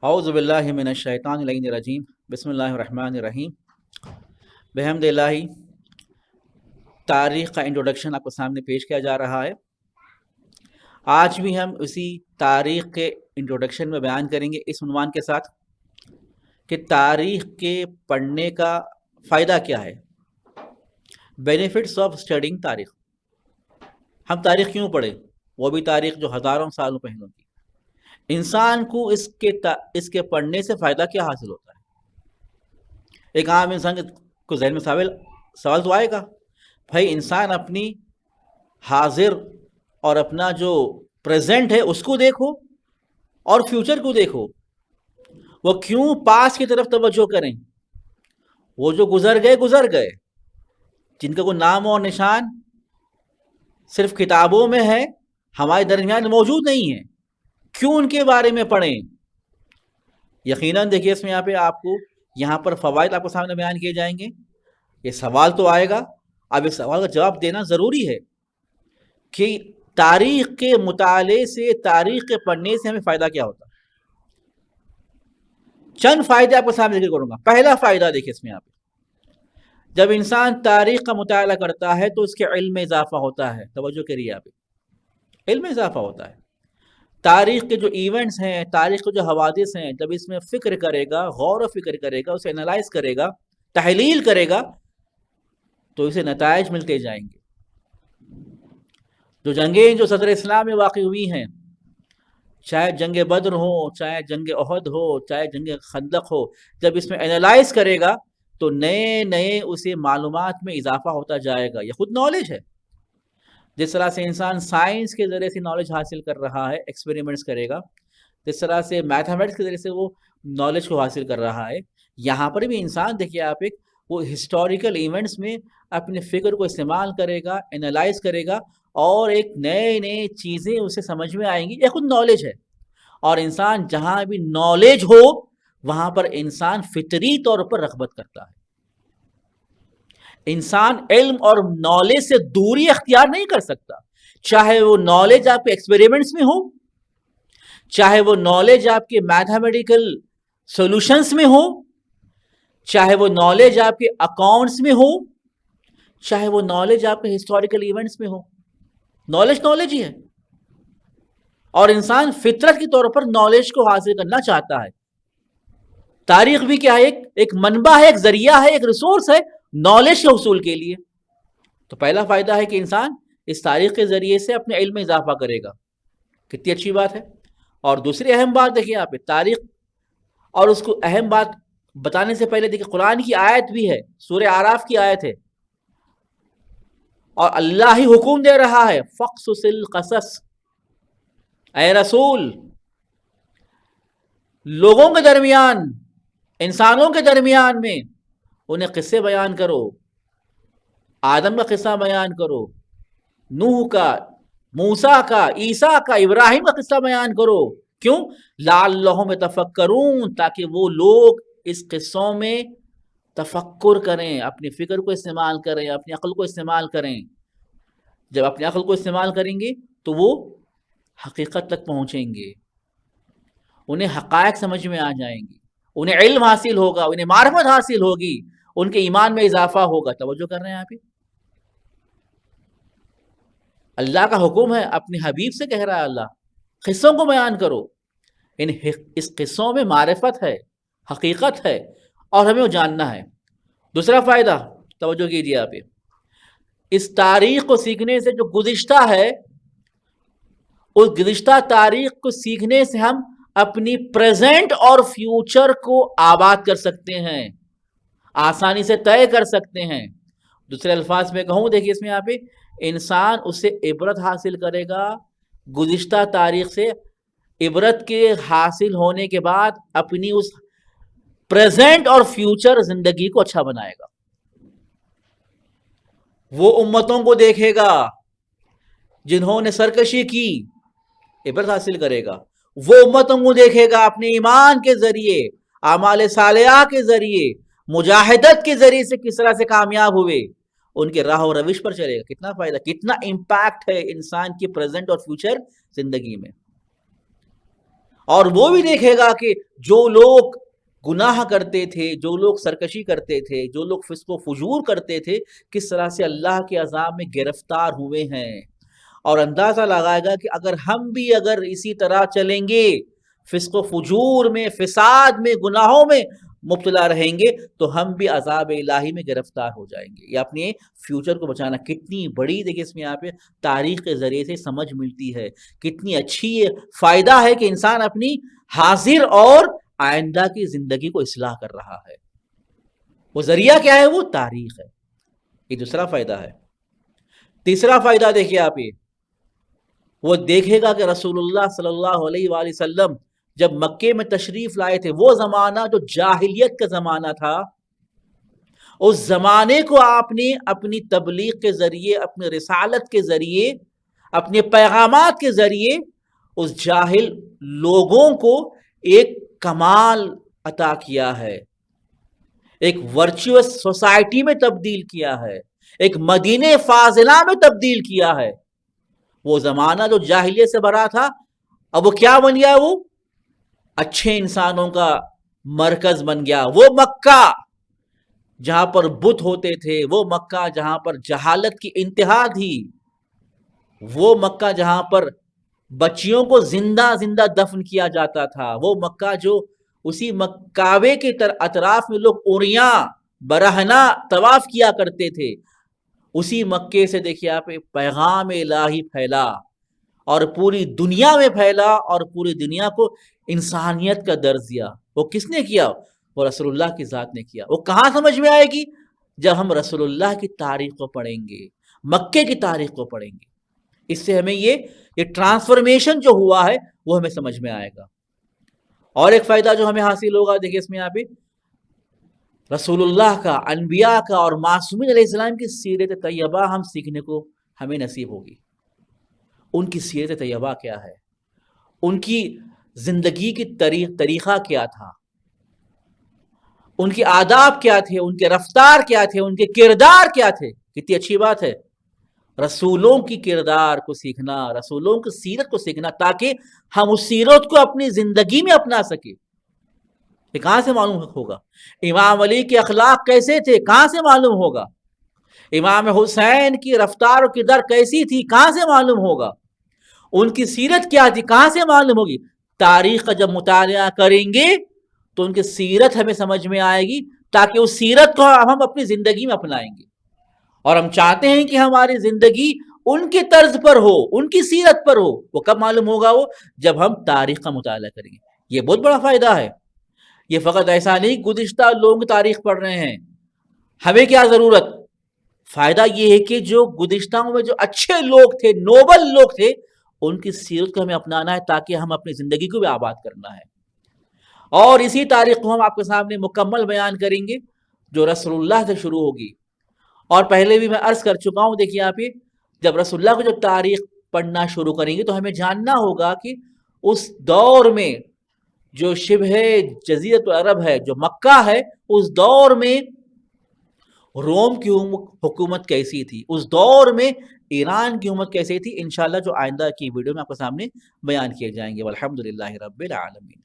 اعوذ باللہ من الشیطان الرجیم بسم اللہ الرحمن الرحیم بحمد اللہ تاریخ کا انٹروڈکشن آپ کو سامنے پیش کیا جا رہا ہے۔ آج بھی ہم اسی تاریخ کے انٹروڈکشن میں بیان کریں گے اس عنوان کے ساتھ کہ تاریخ کے پڑھنے کا فائدہ کیا ہے، بینیفٹس آف اسٹڈنگ تاریخ۔ ہم تاریخ کیوں پڑھیں، وہ بھی تاریخ جو ہزاروں سالوں پہلے کی۔ انسان کو اس کے پڑھنے سے فائدہ کیا حاصل ہوتا ہے؟ ایک عام انسان کو ذہن میں سوال تو آئے گا، بھائی انسان اپنی حاضر اور اپنا جو پریزنٹ ہے اس کو دیکھو اور فیوچر کو دیکھو، وہ کیوں پاس کی طرف توجہ کریں؟ وہ جو گزر گئے، جن کا کوئی نام اور نشان صرف کتابوں میں ہے، ہمارے درمیان موجود نہیں ہے، کیوں ان کے بارے میں پڑھیں؟ یقیناً دیکھیے اس میں آپ کو یہاں پر فوائد آپ کو سامنے بیان کیے جائیں گے۔ یہ سوال تو آئے گا، اب اس سوال کا جواب دینا ضروری ہے کہ تاریخ کے مطالعے سے، تاریخ کے پڑھنے سے ہمیں فائدہ کیا ہوتا ہے۔ چند فائدے آپ کو سامنے ذکر کروں گا۔ پہلا فائدہ دیکھیے اس میں جب انسان تاریخ کا مطالعہ کرتا ہے تو اس کے علم میں اضافہ ہوتا ہے۔ توجہ کریے آپ، علم میں اضافہ ہوتا ہے۔ تاریخ کے جو ایونٹس ہیں، تاریخ کے جو حوادث ہیں، جب اس میں فکر کرے گا، غور و فکر کرے گا، اسے انالائز کرے گا، تحلیل کرے گا، تو اسے نتائج ملتے جائیں گے۔ جو جنگیں جو صدر اسلام میں واقع ہوئی ہیں، چاہے جنگ بدر ہو، چاہے جنگ احد ہو، چاہے جنگ خندق ہو، جب اس میں انالائز کرے گا تو نئے اسے معلومات میں اضافہ ہوتا جائے گا۔ یہ خود نالج ہے۔ جس طرح سے انسان سائنس کے ذریعے سے نالج حاصل کر رہا ہے، ایکسپیریمنٹس کرے گا، جس طرح سے میتھمیٹکس کے ذریعے سے وہ نالج کو حاصل کر رہا ہے، یہاں پر بھی انسان دیکھیے آپ وہ ہسٹوریکل ایونٹس میں اپنے فکر کو استعمال کرے گا، انالائز کرے گا، اور ایک نئے چیزیں اسے سمجھ میں آئیں گی۔ یہ خود نالج ہے۔ اور انسان جہاں بھی نالج ہو وہاں پر انسان فطری طور پر رغبت کرتا ہے۔ انسان علم اور نالج سے دوری اختیار نہیں کر سکتا، چاہے وہ نالج آپ کے ایکسپیریمنٹس میں ہو، چاہے وہ نالج آپ کے میتھمیٹیکل سولوشنز میں ہو، چاہے وہ نالج آپ کے اکاؤنٹس میں ہو، چاہے وہ نالج آپ کے ہسٹوریکل ایونٹس میں ہو۔ نالج ہی ہے، اور انسان فطرت کے طور پر نالج کو حاصل کرنا چاہتا ہے۔ تاریخ بھی کیا ہے؟ ایک منبع ہے، ایک ذریعہ ہے، ایک ریسورس ہے نالج کے حصول کے لیے۔ تو پہلا فائدہ ہے کہ انسان اس تاریخ کے ذریعے سے اپنے علم میں اضافہ کرے گا۔ کتنی اچھی بات ہے۔ اور دوسری اہم بات دیکھیں آپ تاریخ، اور اس کو اہم بات بتانے سے پہلے دیکھیں قرآن کی آیت بھی ہے، سورہ اعراف کی آیت ہے، اور اللہ ہی حکم دے رہا ہے، فقصص القصص، اے رسول لوگوں کے درمیان، انسانوں کے درمیان میں انہیں قصے بیان کرو۔ آدم کا قصہ بیان کرو، نوح کا، موسیٰ کا، عیسیٰ کا، ابراہیم کا قصہ بیان کرو۔ کیوں؟ لعلہم یتفکرون، تاکہ وہ لوگ اس قصوں میں تفکر کریں، اپنی فکر کو استعمال کریں، اپنی عقل کو استعمال کریں۔ جب اپنی عقل کو استعمال کریں گے تو وہ حقیقت تک پہنچیں گے، انہیں حقائق سمجھ میں آ جائیں گی، انہیں علم حاصل ہوگا، انہیں معرفت حاصل ہوگی، ان کے ایمان میں اضافہ ہوگا۔ توجہ کر رہے ہیں آپ؟ اللہ کا حکم ہے، اپنے حبیب سے کہہ رہا ہے اللہ، قصوں کو بیان کرو۔ اس قصوں میں معرفت ہے، حقیقت ہے، اور ہمیں وہ جاننا ہے۔ دوسرا فائدہ توجہ کیجیے آپ، اس تاریخ کو سیکھنے سے جو گزشتہ ہے، اس گزشتہ تاریخ کو سیکھنے سے ہم اپنی پریزنٹ اور فیوچر کو آباد کر سکتے ہیں، آسانی سے طے کر سکتے ہیں۔ دوسرے الفاظ میں کہوں، دیکھیے اس میں یہاں پہ انسان اس سے عبرت حاصل کرے گا، گزشتہ تاریخ سے عبرت کے حاصل ہونے کے بعد اپنی اس پریزنٹ اور فیوچر زندگی کو اچھا بنائے گا۔ وہ امتوں کو دیکھے گا جنہوں نے سرکشی کی، عبرت حاصل کرے گا۔ وہ امتوں کو دیکھے گا اپنے ایمان کے ذریعے، اعمال صالحہ کے ذریعے، مجاہدت کے ذریعے سے کس طرح سے کامیاب ہوئے، ان کے راہ و روش پر چلے گا۔ کتنا فائدہ، کتنا امپیکٹ ہے انسان کی پریزنٹ اور فیوچر زندگی میں۔ اور وہ بھی دیکھے گا کہ جو لوگ گناہ کرتے تھے، جو لوگ سرکشی کرتے تھے، جو لوگ فسق و فجور کرتے تھے، کس طرح سے اللہ کے عذاب میں گرفتار ہوئے ہیں، اور اندازہ لگائے گا کہ اگر ہم بھی اگر اسی طرح چلیں گے، فسق و فجور میں، فساد میں، گناہوں میں مبتلا رہیں گے، تو ہم بھی عذاب الہی میں گرفتار ہو جائیں گے۔ یہ اپنے فیوچر کو بچانا کتنی بڑی، دیکھیں اس میں یہاں پہ تاریخ کے ذریعے سے سمجھ ملتی ہے، کتنی اچھی فائدہ ہے کہ انسان اپنی حاضر اور آئندہ کی زندگی کو اصلاح کر رہا ہے۔ وہ ذریعہ کیا ہے؟ وہ تاریخ ہے۔ یہ دوسرا فائدہ ہے۔ تیسرا فائدہ دیکھیے آپ، یہ وہ دیکھے گا کہ رسول اللہ صلی اللہ علیہ وآلہ وسلم جب مکے میں تشریف لائے تھے، وہ زمانہ جو جاہلیت کا زمانہ تھا، اس زمانے کو آپ نے اپنی تبلیغ کے ذریعے، اپنی رسالت کے ذریعے، اپنے پیغامات کے ذریعے اس جاہل لوگوں کو ایک کمال عطا کیا ہے، ایک ورچوئس سوسائٹی میں تبدیل کیا ہے، ایک مدینہ فاضلہ میں تبدیل کیا ہے۔ وہ زمانہ جو جاہلیت سے بھرا تھا، اب وہ کیا بن گیا؟ وہ اچھے انسانوں کا مرکز بن گیا۔ وہ مکہ جہاں پر بت ہوتے تھے، وہ مکہ جہاں پر جہالت کی انتہا تھی، وہ مکہ جہاں پر بچیوں کو زندہ زندہ دفن کیا جاتا تھا، وہ مکہ جو اسی کعبے کے اطراف میں لوگ اوریاں برہنہ طواف کیا کرتے تھے، اسی مکے سے دیکھیے آپ پیغام الہی پھیلا اور پوری دنیا میں پھیلا، اور پوری دنیا کو انسانیت کا درس دیا۔ وہ کس نے کیا؟ وہ رسول اللہ کی ذات نے کیا۔ وہ کہاں سمجھ میں آئے گی؟ جب ہم رسول اللہ کی تاریخ کو پڑھیں گے، مکے کی تاریخ کو پڑھیں گے، اس سے ہمیں یہ ٹرانسفارمیشن جو ہوا ہے وہ ہمیں سمجھ میں آئے گا۔ اور ایک فائدہ جو ہمیں حاصل ہوگا، دیکھیں اس میں یہاں پہ رسول اللہ کا، انبیاء کا اور معصومین علیہ السلام کی سیرت طیبہ ہم سیکھنے کو ہمیں نصیب ہوگی۔ ان کی سیرت طیبہ کیا ہے، ان کی زندگی کی طریقہ کیا تھا، ان کے آداب کیا تھے، ان کے رفتار کیا تھے، ان کے کردار کیا تھے۔ کتنی اچھی بات ہے رسولوں کی کردار کو سیکھنا، رسولوں کی سیرت کو سیکھنا، تاکہ ہم اس سیرت کو اپنی زندگی میں اپنا سکیں۔ یہ کہاں سے معلوم ہوگا؟ امام علی کے اخلاق کیسے تھے، کہاں سے معلوم ہوگا؟ امام حسین کی رفتار و کردار کیسی تھی، کہاں سے معلوم ہوگا؟ ان کی سیرت کیا تھی، کہاں سے معلوم ہوگی؟ تاریخ کا جب مطالعہ کریں گے تو ان کی سیرت ہمیں سمجھ میں آئے گی، تاکہ اس سیرت کو ہم اپنی زندگی میں اپنائیں گے۔ اور ہم چاہتے ہیں کہ ہماری زندگی ان کی طرز پر ہو، ان کی سیرت پر ہو۔ وہ کب معلوم ہوگا؟ وہ جب ہم تاریخ کا مطالعہ کریں گے۔ یہ بہت بڑا فائدہ ہے۔ یہ فقط ایسا نہیں گزشتہ لوگوں کی تاریخ پڑھ رہے ہیں، ہمیں کیا ضرورت؟ فائدہ یہ ہے کہ جو گزشتہ میں جو اچھے لوگ تھے، نوبل لوگ تھے، ان کی سیرت کو ہمیں اپنانا ہے، تاکہ ہم اپنی زندگی کو بھی آباد کرنا ہے۔ اور اسی تاریخ کو ہم آپ کے سامنے مکمل بیان کریں گے، جو رسول اللہ سے شروع ہوگی۔ اور پہلے بھی میں عرض کر چکا ہوں، دیکھیے آپ جب رسول اللہ کو جب تاریخ پڑھنا شروع کریں گے تو ہمیں جاننا ہوگا کہ اس دور میں جو شبہ جزیرۃ العرب ہے، جو مکہ ہے، اس دور میں روم کی حکومت کیسی تھی، اس دور میں ایران کی حکومت کیسی تھی، انشاءاللہ جو آئندہ کی ویڈیو میں آپ کے سامنے بیان کیے جائیں گے۔ والحمدللہ رب العالمین۔